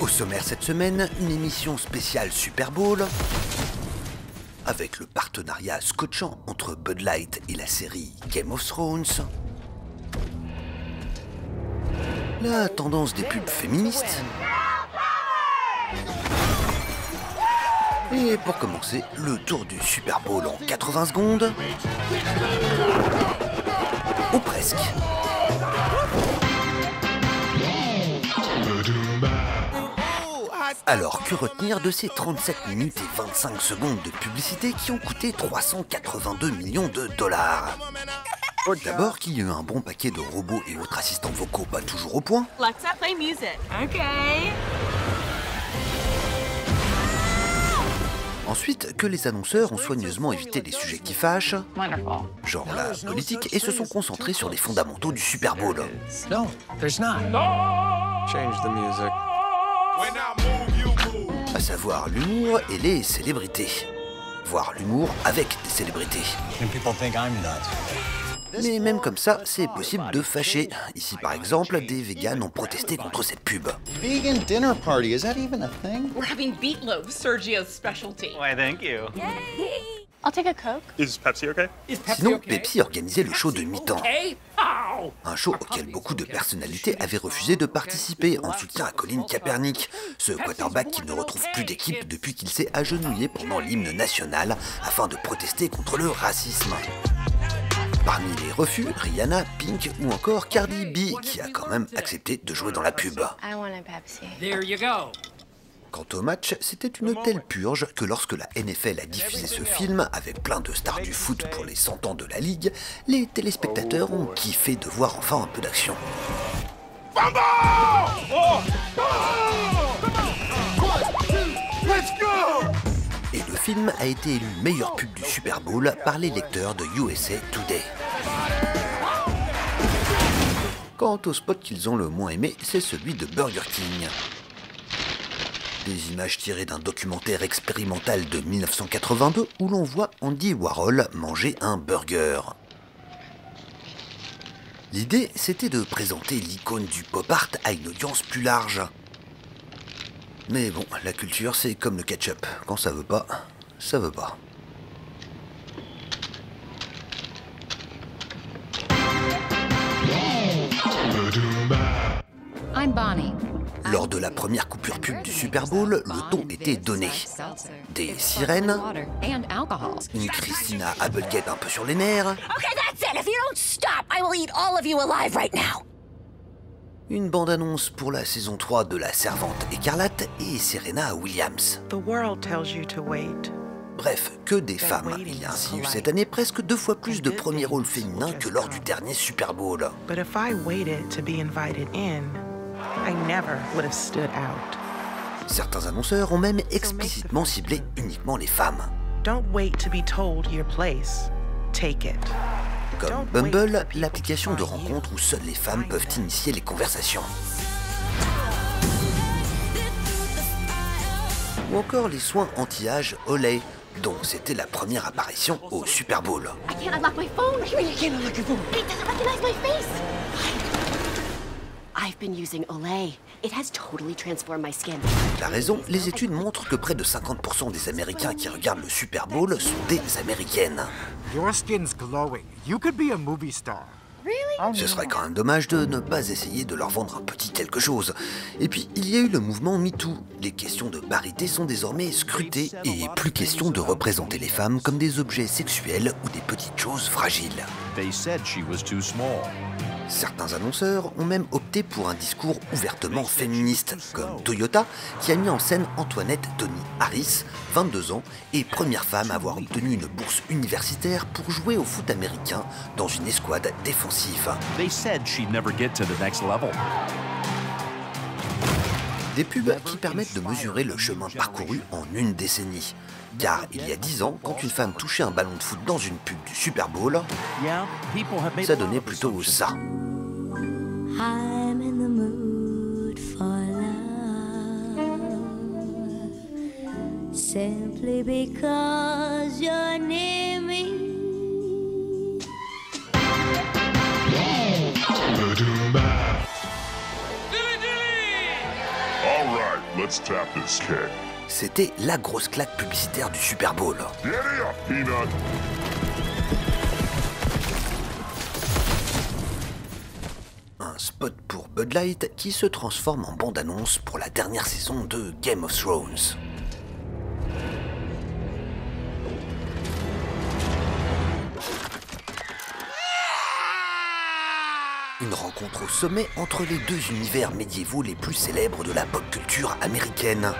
Au sommaire cette semaine, une émission spéciale Super Bowl avec le partenariat scotchant entre Bud Light et la série Game of Thrones, la tendance des pubs féministes, et pour commencer, le tour du Super Bowl en 80 secondes, ou presque. Alors, que retenir de ces 37 minutes et 25 secondes de publicité qui ont coûté 382 millions de dollars? D'abord qu'il y a eu un bon paquet de robots et autres assistants vocaux pas toujours au point. Alexa, play music. Okay. Ensuite, que les annonceurs ont soigneusement évité les sujets qui fâchent, genre la politique, et se sont concentrés sur les fondamentaux du Super Bowl. No, there's not. Change the music. À savoir l'humour et les célébrités. Voire l'humour avec des célébrités. Mais même comme ça, c'est possible de fâcher. Ici par exemple, des véganes ont protesté contre cette pub. Vegan dinner party, is that even a thing? We're having beetloaf, Sergio's specialty. Why, thank you. I'll take a Coke. Is Pepsi okay? Sinon, Pepsi organisait le show de mi-temps. Un show auquel beaucoup de personnalités avaient refusé de participer en soutien à Colin Kaepernick, ce quarterback qui ne retrouve plus d'équipe depuis qu'il s'est agenouillé pendant l'hymne national afin de protester contre le racisme. Parmi les refus, Rihanna, Pink ou encore Cardi B qui a quand même accepté de jouer dans la pub. I want a Pepsi. There you go. Quant au match, c'était une telle purge que lorsque la NFL a diffusé ce film, avec plein de stars du foot pour les 100 ans de la ligue, les téléspectateurs ont kiffé de voir enfin un peu d'action. Et le film a été élu meilleure pub du Super Bowl par les lecteurs de USA Today. Quant au spot qu'ils ont le moins aimé, c'est celui de Burger King. Des images tirées d'un documentaire expérimental de 1982 où l'on voit Andy Warhol manger un burger. L'idée, c'était de présenter l'icône du pop art à une audience plus large. Mais bon, la culture, c'est comme le ketchup. Quand ça veut pas, ça veut pas. I'm Bonnie. Lors de la première coupure pub du Super Bowl, le ton était donné. Des sirènes, une Christina Applegate un peu sur les nerfs, Okay, that's it. If you don't stop, I will eat all of you alive right now. une bande-annonce pour la saison 3 de La Servante écarlate et Serena Williams. The world tells you to wait. Bref, que des femmes. Il y a ainsi eu cette année presque 2 fois plus de premiers rôles féminins que lors du dernier Super Bowl. But if I waited to be invited in, I never would have stood out. Certains annonceurs ont même explicitement ciblé uniquement les femmes. Don't wait to be told your place. Take it. Comme Bumble, l'application de rencontre où seules les femmes peuvent initier les conversations. Ou encore les soins anti-âge Olay, dont c'était la première apparition au Super Bowl. I can't unlock my phone. What do you mean you can't unlock your phone? It doesn't recognize my face. I've been using Olay. It has totally transformed my skin. La raison, les études montrent que près de 50% des Américains qui regardent le Super Bowl sont des Américaines. Your skin's glowing. You could be a movie star. Ce serait quand même dommage de ne pas essayer de leur vendre un petit quelque chose. Et puis, il y a eu le mouvement MeToo. Les questions de parité sont désormais scrutées et plus question de représenter les femmes comme des objets sexuels ou des petites choses fragiles. They said she was too small. Certains annonceurs ont même opté pour un discours ouvertement féministe, comme Toyota, qui a mis en scène Antoinette Tony Harris, 22 ans, et première femme à avoir obtenu une bourse universitaire pour jouer au foot américain dans une escouade défensive. They said she'd never get to the next level. Des pubs qui permettent de mesurer le chemin parcouru en une décennie. Car il y a 10 ans, quand une femme touchait un ballon de foot dans une pub du Super Bowl, ça donnait plutôt ça. I'm in the mood for love, simply because you're near me. let's tap this keg. C'était la grosse claque publicitaire du Super Bowl. Giddy up, Peanut. Un spot pour Bud Light qui se transforme en bande-annonce pour la dernière saison de Game of Thrones. Une rencontre au sommet entre les deux univers médiévaux les plus célèbres de la pop culture américaine.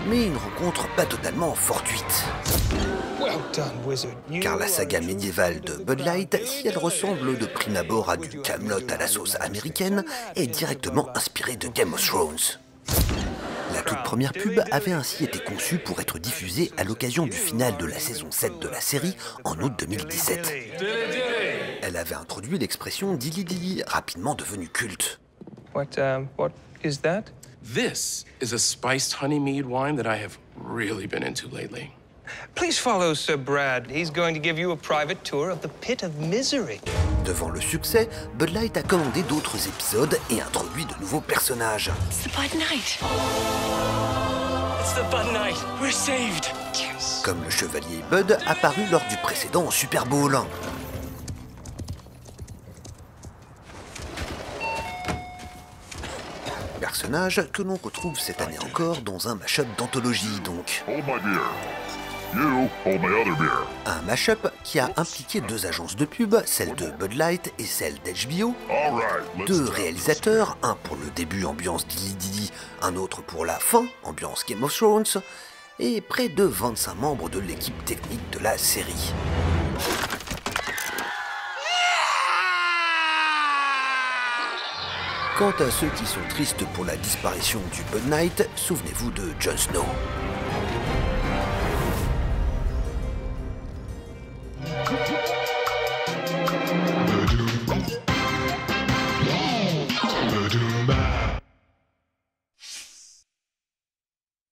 Mais une rencontre pas totalement fortuite. Car la saga médiévale de Bud Light, si elle ressemble de prime abord à du Camelot à la sauce américaine, est directement inspirée de Game of Thrones. La toute première pub avait ainsi été conçue pour être diffusée à l'occasion du final de la saison 7 de la série en août 2017. Elle avait introduit l'expression Dilly Dilly, rapidement devenue culte. What is that? This is a spiced honey mead wine that I have really been into lately. Please follow Sir Brad. He's going to give you a private tour of the pit of misery. Devant le succès, Bud Light a commandé d'autres épisodes et introduit de nouveaux personnages. It's the Bud Knight. It's the Bud Knight. We're saved. Yes. Comme le chevalier Bud apparu lors du précédent Super Bowl. Personnage que l'on retrouve cette année encore dans un mash-up d'anthologie donc. Hold my beer. You hold my other beer. Un mash-up qui a impliqué deux agences de pub, celle de Bud Light et celle d'HBO, All right, let's deux tap réalisateurs, un pour le début ambiance Dilly Dilly, un autre pour la fin ambiance Game of Thrones, et près de 25 membres de l'équipe technique de la série. Quant à ceux qui sont tristes pour la disparition du Bud Knight, souvenez-vous de Jon Snow.